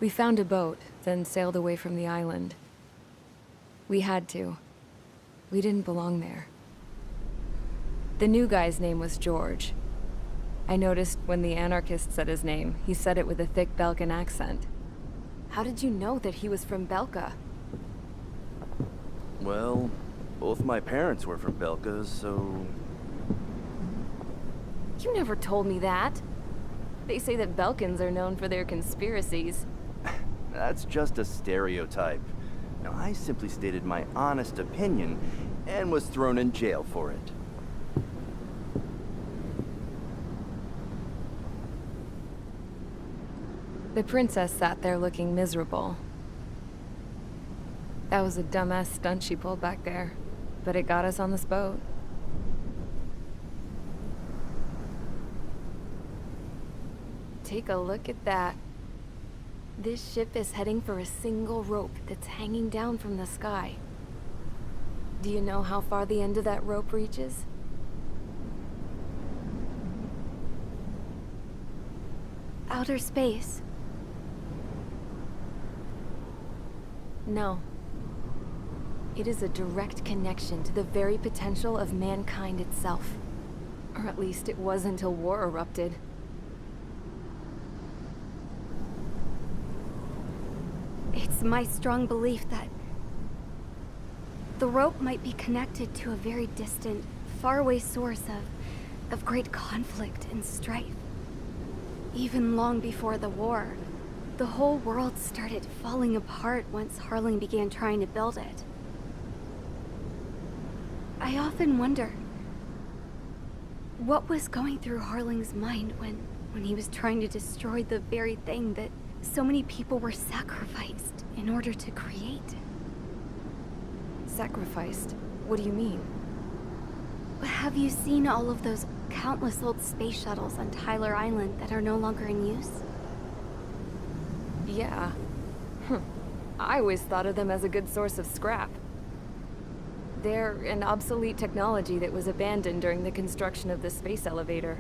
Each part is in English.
We found a boat, then sailed away from the island. We had to. We didn't belong there. The new guy's name was George. I noticed when the anarchist said his name, he said it with a thick Belkan accent. How did you know that he was from Belka? Well, both my parents were from Belka, so... You never told me that. They say that Belkans are known for their conspiracies. That's just a stereotype. Now, I simply stated my honest opinion and was thrown in jail for it. The princess sat there looking miserable. That was a dumbass stunt she pulled back there, but it got us on this boat. Take a look at that. This ship is heading for a single rope that's hanging down from the sky. Do you know how far the end of that rope reaches? Outer space. No. It is a direct connection to the very potential of mankind itself. Or at least it was until war erupted. It's my strong belief that the rope might be connected to a very distant, faraway source of great conflict and strife. Even long before the war, the whole world started falling apart once Harling began trying to build it. I often wonder what was going through Harling's mind when he was trying to destroy the very thing that so many people were sacrificed in order to create. Sacrificed? What do you mean? Have you seen all of those countless old space shuttles on Tyler Island that are no longer in use? Yeah. I always thought of them as a good source of scrap. They're an obsolete technology that was abandoned during the construction of the space elevator.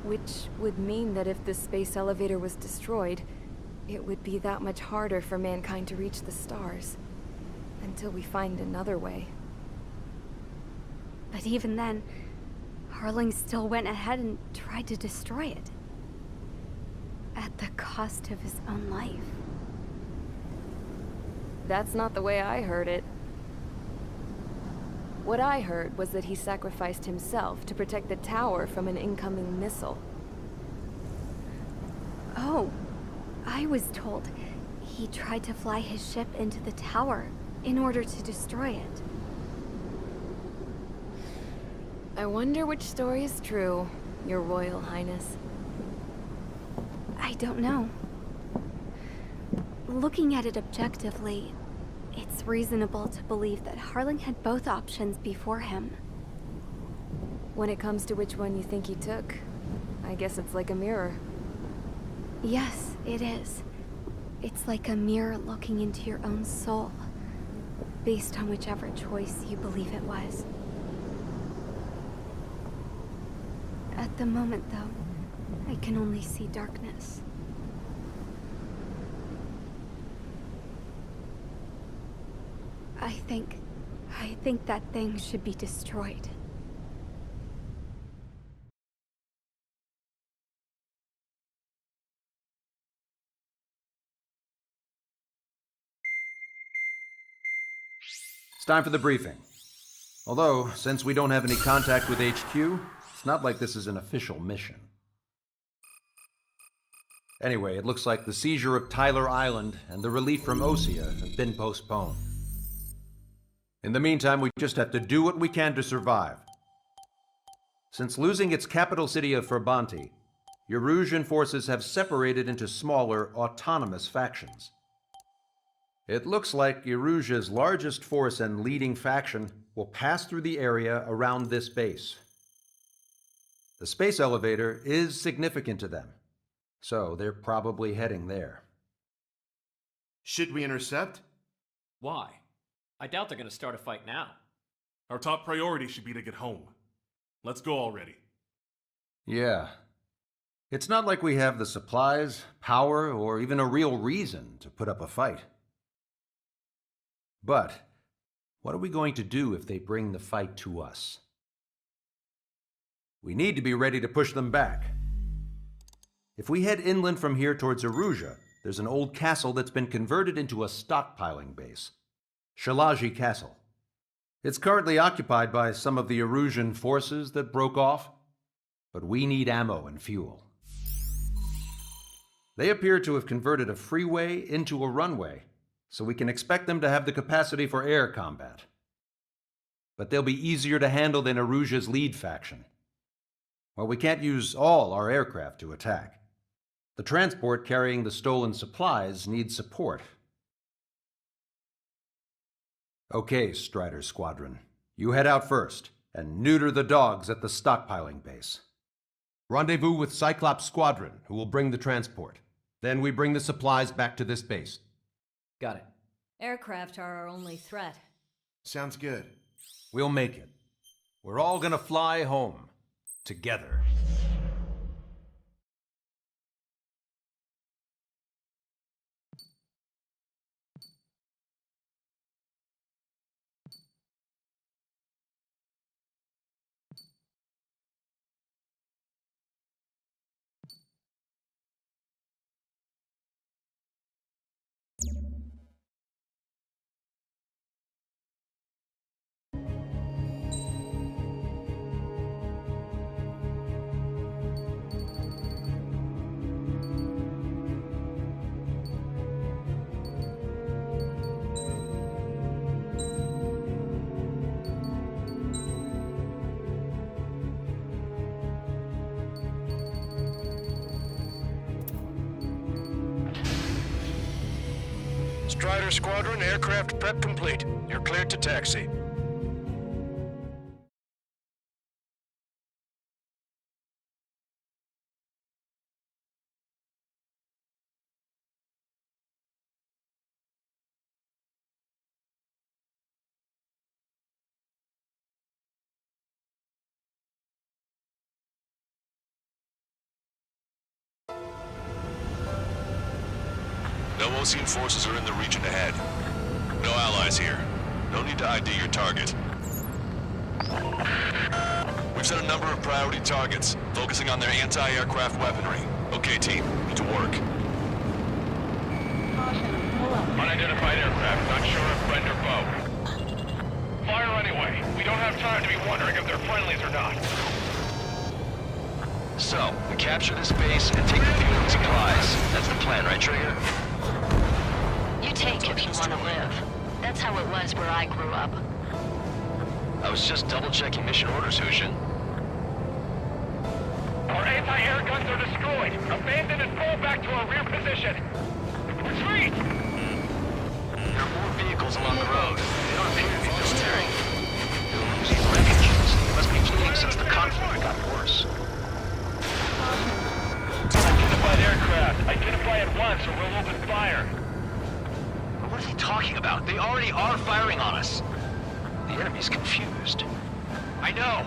Which would mean that if the space elevator was destroyed, it would be that much harder for mankind to reach the stars. Until we find another way. But even then, Harling still went ahead and tried to destroy it. At the cost of his own life. That's not the way I heard it. What I heard was that he sacrificed himself to protect the tower from an incoming missile. Oh, I was told he tried to fly his ship into the tower in order to destroy it. I wonder which story is true, Your Royal Highness. I don't know. Looking at it objectively, it's reasonable to believe that Harling had both options before him. When it comes to which one you think he took, I guess it's like a mirror. Yes, it is. It's like a mirror looking into your own soul, based on whichever choice you believe it was. At the moment, though, I can only see darkness. I think that thing should be destroyed. It's time for the briefing. Although, since we don't have any contact with HQ, it's not like this is an official mission. Anyway, it looks like the seizure of Tyler Island and the relief from Osea have been postponed. In the meantime, we just have to do what we can to survive. Since losing its capital city of Ferbanti, Erusian forces have separated into smaller, autonomous factions. It looks like Erusia's largest force and leading faction will pass through the area around this base. The space elevator is significant to them, so they're probably heading there. Should we intercept? Why? I doubt they're gonna start a fight now. Our top priority should be to get home. Let's go already. Yeah. It's not like we have the supplies, power, or even a real reason to put up a fight. But what are we going to do if they bring the fight to us? We need to be ready to push them back. If we head inland from here towards Aruja, there's an old castle that's been converted into a stockpiling base. Shalaji Castle. It's currently occupied by some of the Arujan forces that broke off, but we need ammo and fuel. They appear to have converted a freeway into a runway, so we can expect them to have the capacity for air combat. But they'll be easier to handle than Aruja's lead faction. Well, we can't use all our aircraft to attack. The transport carrying the stolen supplies needs support. Okay, Strider Squadron. You head out first, and neuter the dogs at the stockpiling base. Rendezvous with Cyclops Squadron, who will bring the transport. Then we bring the supplies back to this base. Got it. Aircraft are our only threat. Sounds good. We'll make it. We're all gonna fly home. Together. Strider Squadron, aircraft prep complete. You're cleared to taxi. No Osean forces are in the region ahead. No allies here. No need to ID your target. We've set a number of priority targets, focusing on their anti-aircraft weaponry. Okay, team, to work. Unidentified aircraft, not sure if friend or foe. Fire anyway. We don't have time to be wondering if they're friendlies or not. So, we capture this base and take the fuel and supplies. That's the plan, right, Trigger? You take if you want to live. That's how it was where I grew up. I was just double-checking mission orders, Hushin. Our anti-air guns are destroyed. Abandon and fall back to our rear position. Retreat! There are more vehicles along the road. They don't appear to be military. They're losing wreckage. They must be fleeing since the conflict got worse. Identified aircraft. Identify at once or we'll open fire. What are they talking about? They already are firing on us. The enemy's confused. I know.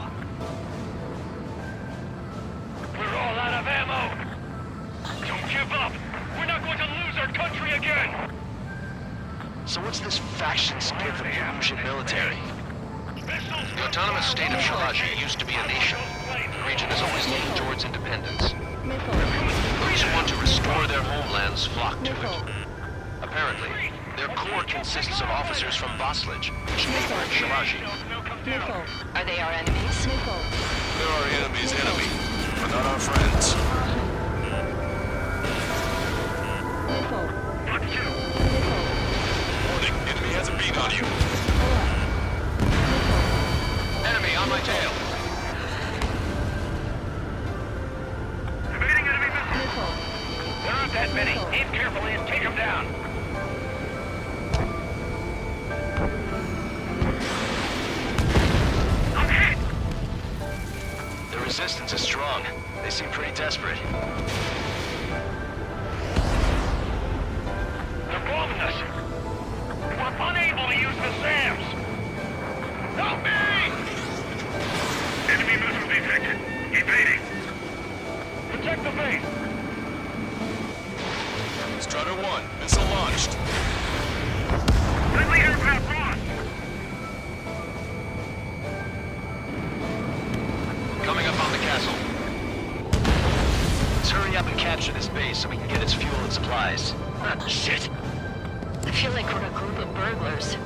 We're all out of ammo. Don't give up. We're not going to lose our country again. So what's this faction split from the Arusian military? The autonomous state of Shalaji used to be a nation. The region has always leaned towards independence. Those who want to restore their homelands flock to it. Apparently, their core consists of officers from Baslij, which neighbor Shalaji. Are they our enemies? They're our enemy's enemy, but not our friends. Warning, enemy has a beat on you. Enemy on my tail. Evading enemy missiles. There aren't that many. Aim carefully and take them down. I'm hit! The resistance is strong. They seem pretty desperate. They're bombing us. We're unable to use the SAMs. Help me! Enemy missile detected. Evading. Protect the base. hurry up and capture this base so we can get its fuel and supplies. Shit. I feel like we're a group of burglars.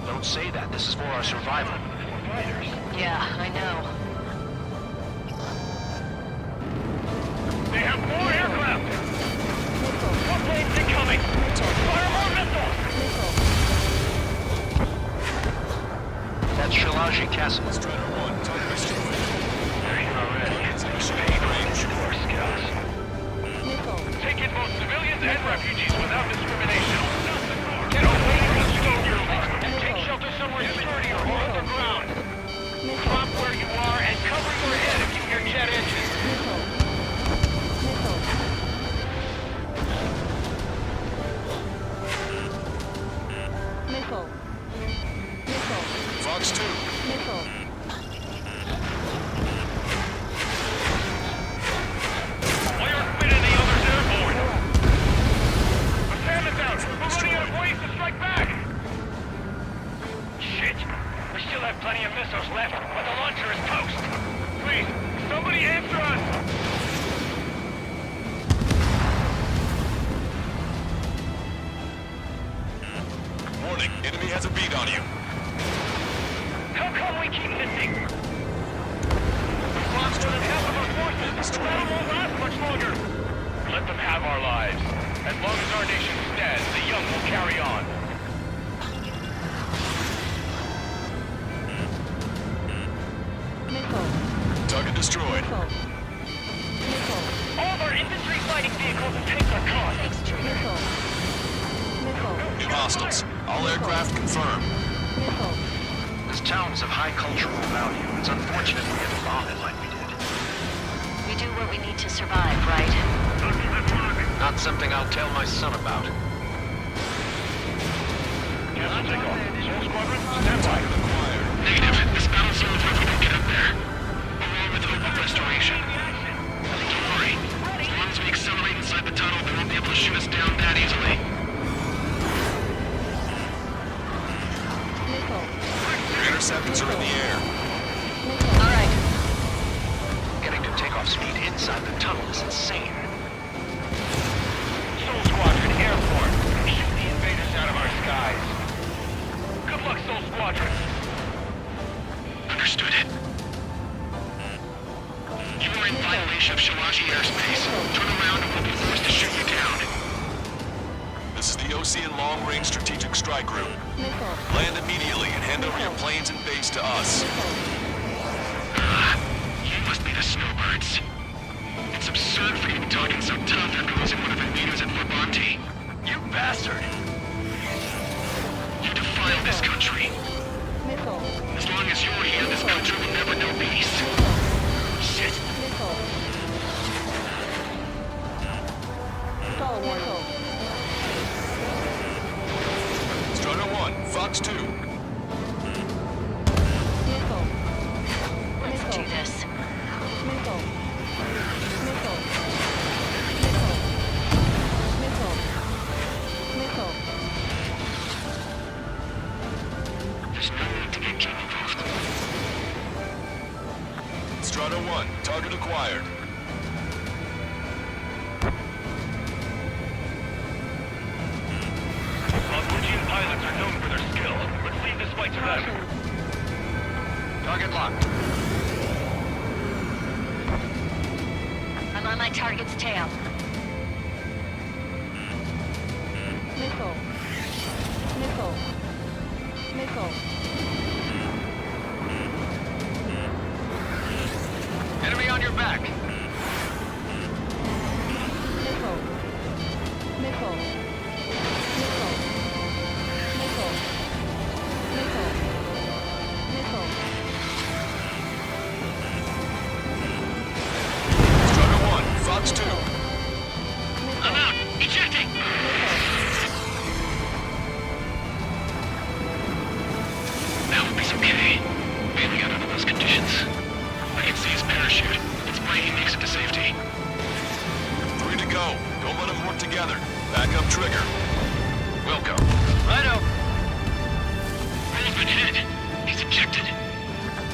Don't say that. This is for our survival. Yeah, I know. They have more aircraft! More planes incoming! Fire more missiles! That's Shalaji Castle. Strider 1, target destroyed. There you are already. Paid range for scouts. Take in both civilians and refugees without discrimination. Get away from Stoker and take shelter somewhere sturdier or underground. Drop where you are and cover your head if you hear jet engines. Fox 2. Fire spit in the others airborne. Assailants out. We're running out of ways to strike back. Shit. We still have plenty of missiles left, but the launcher is toast. Please, somebody answer us. Warning, enemy has a beat on you. How come we keep missing? We've lost more than half of our forces. The battle won't last much longer. Let them have our lives. As long as our nation stands, the young will carry on. Target destroyed. All of our infantry fighting vehicles and tanks are gone. New hostiles. All aircraft confirmed. This town's of high cultural value. It's unfortunate we had to bomb it like we did. We do what we need to survive, right? Not something I'll tell my son about. Yes, take off. Soul Squadron, stand by. Negative. This battle zone if we don't get up there. Along with hope of restoration. Don't worry. As long as we accelerate inside the tunnel, they won't be able to shoot us down that easily. Interceptors are in the air. All right. Getting to takeoff speed inside the tunnel is insane. Soul Squadron, airborne. Shoot the invaders out of our skies. Good luck, Soul Squadron. Understood it. You are in violation of Shalaji airspace. Turn around and we'll be forced to shoot you down. This is the Ocean Long Range Strategic Strike Group. Land immediately and hand over your planes and base to us. You must be the snowbirds. It's absurd for you to be talking so tough after losing one of the leaders at Labonte. You bastard! You defile this country. As long as you're here, this country will never know peace. Shit. Strider 1, Fox 2. Let's do this. There's no need to get game involved. Strider 1, target acquired. Australian pilots are known for their skill. Let's leave this fight to them. Target locked. I'm on my target's tail. Enemy on your back. Strider 1, Fox 2. I'm out. Ejecting. That would be okay. Bailing out under those conditions. I can see his parachute. Let's pray he makes it to safety. 3 to go. Don't let them work together. Back up trigger. Wilco. Righto. Movement hit. He's ejected.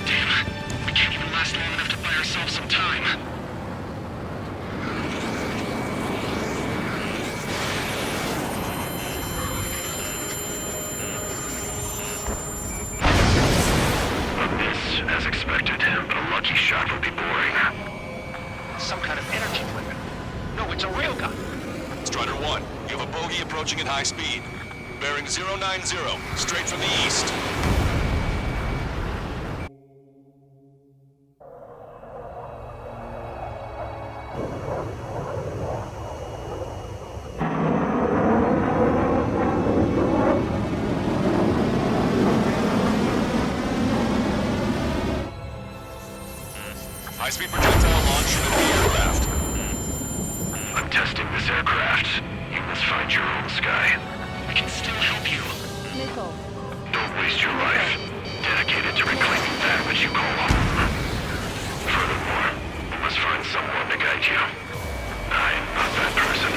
Damn. We can't even last long enough to buy ourselves some time. as expected, but a lucky shot would be boring. Some kind of energy weapon. No, it's a railgun. Strider 1, you have a bogey approaching at high speed. Bearing 090, straight from the east. High-speed projectile launch into the aircraft. I'm testing this aircraft. You must find your own sky. We can still help you. Nickel. Don't waste your life. Dedicated to reclaiming that which you call home. Furthermore, you must find someone to guide you. I am not that person.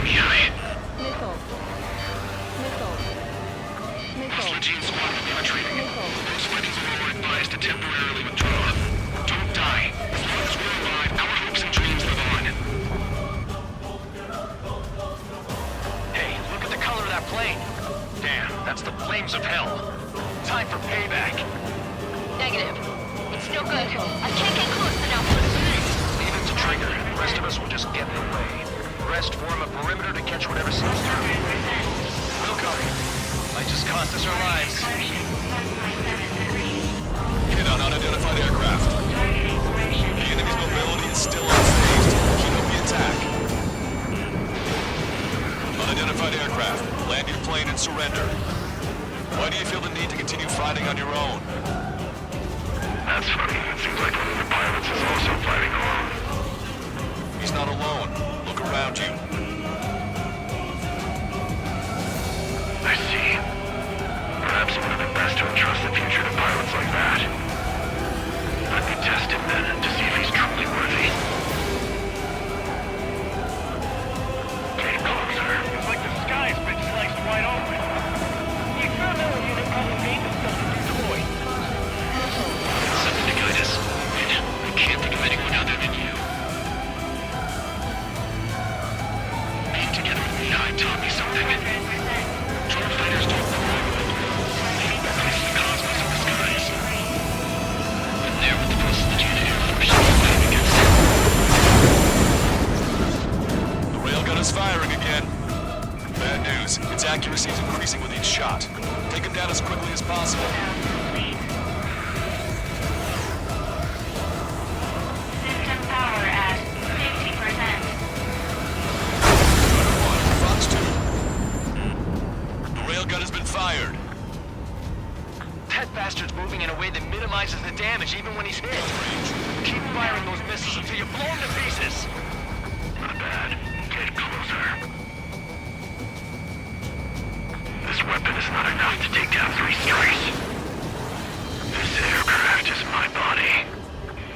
Yummy. Nickel. Nickel. Nickel. Legion squad will be retreating. Nickel. Those weapons are advised to temporarily withdraw. Don't die. As long as we're alive, our hopes and dreams live on. Hey, look at the color of that plane. Damn, that's the flames of hell. Time for payback. Negative. It's no good. I can't get close enough. Leave it to Trigger. The rest of us will just get in the way. The rest form a perimeter to catch whatever sneaks through. We'll cover. Might just cost us our lives. Hit on unidentified aircraft. The enemy's mobility is still unfazed. Keep up the attack. Unidentified aircraft. Land your plane and surrender. Why do you feel the need to continue fighting on your own? That's funny. It seems like one of the pilots is also fighting alone. He's not alone. Look around you. I see. Perhaps it would have been best to entrust the future to pilots like that. Let me test him then, to see if he's truly worthy. Get closer. It's like the sky's been sliced wide open. The experimental unit probably made this stuff to destroy. Something to guide us. I can't think of anyone other than you. Being together with me taught me something. Drone fighters don't cry. They hate the place of the cosmos and the skies. But there with the forces of the Air Force, fighting against it. The railgun is firing again. Bad news. Its accuracy is increasing with each shot. Take him down as quickly as possible. System power at 50%. Fox 2. The railgun has been fired. That bastard's moving in a way that minimizes the damage even when he's hit. Keep firing those missiles until you blow him to pieces. Not bad. Get closer. This weapon is not enough to take down 3 strays. This aircraft is my body.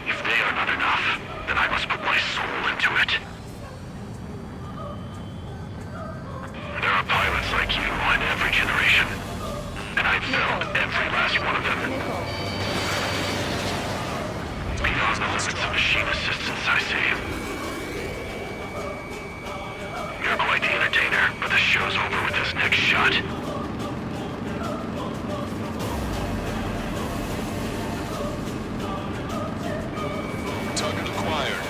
If they are not enough, then I must put my soul into it. There are pilots like you in every generation. And I've found every last one of them. Beyond the limits of machine assistance, I see. You're quite the entertainer, but the show's over with this next shot. Target acquired.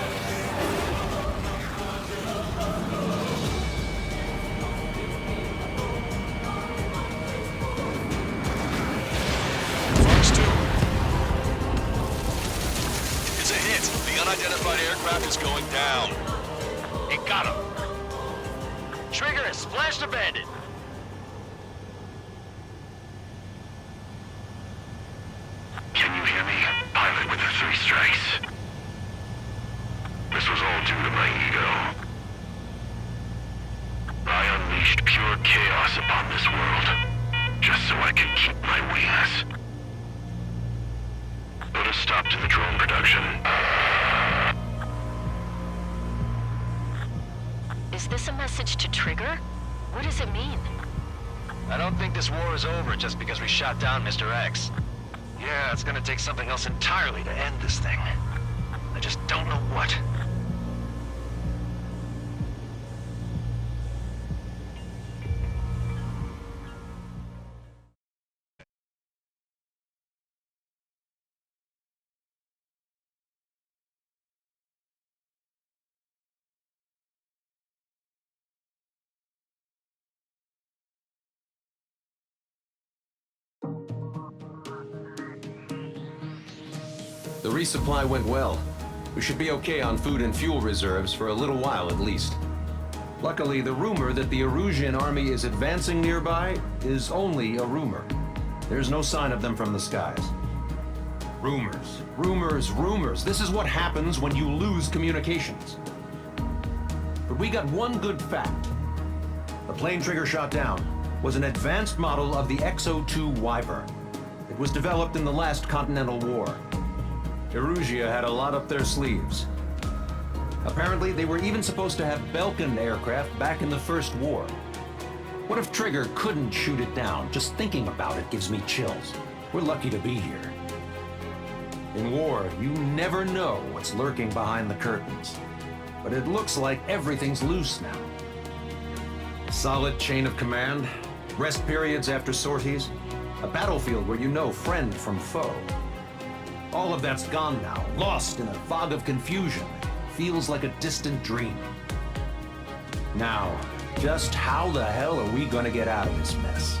Fox 2. It's a hit. The unidentified aircraft is going down. You got him. Trigger is splashed abandoned. Can you hear me? Pilot with the 3 strikes. This was all due to my ego. I unleashed pure chaos upon this world, just so I could keep my wings. Put a stop to the drone production. Is this a message to Trigger? What does it mean? I don't think this war is over just because we shot down Mr. X. Yeah, it's gonna take something else entirely to end this thing. I just don't know what. The resupply went well. We should be okay on food and fuel reserves for a little while at least. Luckily, the rumor that the Erusian army is advancing nearby is only a rumor. There's no sign of them from the skies. Rumors, rumors, rumors. This is what happens when you lose communications. But we got one good fact. The plane Trigger shot down was an advanced model of the XO-2 Wyvern. It was developed in the last Continental War. Erusia had a lot up their sleeves. Apparently, they were even supposed to have Belkin aircraft back in the First War. What if Trigger couldn't shoot it down? Just thinking about it gives me chills. We're lucky to be here. In war, you never know what's lurking behind the curtains. But it looks like everything's loose now. A solid chain of command, rest periods after sorties, a battlefield where you know friend from foe. All of that's gone now, lost in a fog of confusion. Feels like a distant dream. Now, just how the hell are we gonna get out of this mess?